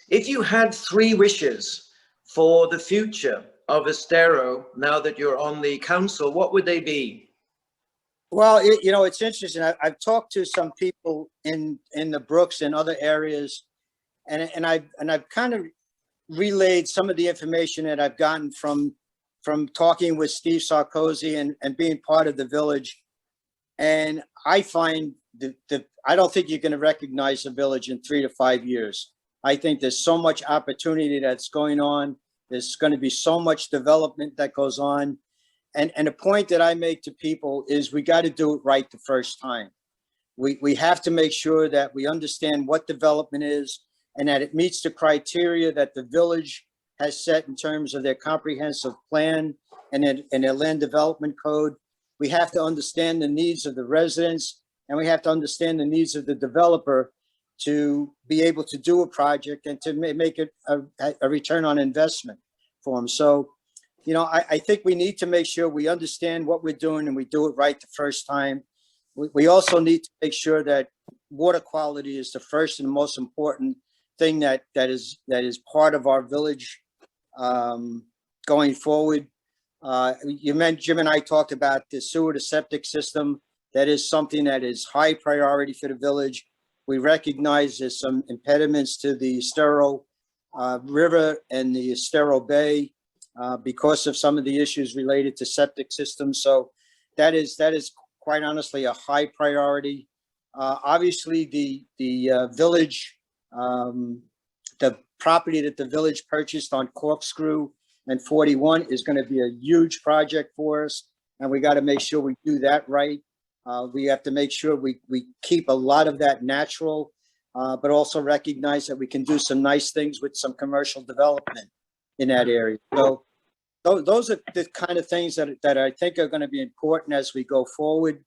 If you had 3 wishes for the future of Estero, now that you're on the council, what would they be? Well, it's interesting. I've talked to some people in the Brooks and other areas, and I've kind of relayed some of the information that I've gotten from talking with Steve Sarkozy and being part of the village. And I find I don't think you're going to recognize the village in 3 to 5 years. I think there's so much opportunity that's going on. There's going to be so much development that goes on. And the point that I make to people is we got to do it right the first time. We have to make sure that we understand what development is and that it meets the criteria that the village has set in terms of their comprehensive plan and their land development code. We have to understand the needs of the residents, and we have to understand the needs of the developer to be able to do a project and to make it a return on investment for them. So, I think we need to make sure we understand what we're doing and we do it right the first time. We also need to make sure that water quality is the first and most important thing that is part of our village going forward. You mentioned, Jim and I talked about the sewer to septic system. That is something that is high priority for the village. We recognize there's some impediments to the Estero River and the Estero Bay because of some of the issues related to septic systems. So that is quite honestly a high priority. Obviously, the village, the property that the village purchased on Corkscrew and 41 is going to be a huge project for us, and we got to make sure we do that right. We have to make sure we keep a lot of that natural, but also recognize that we can do some nice things with some commercial development in that area. So those are the kind of things that I think are going to be important as we go forward.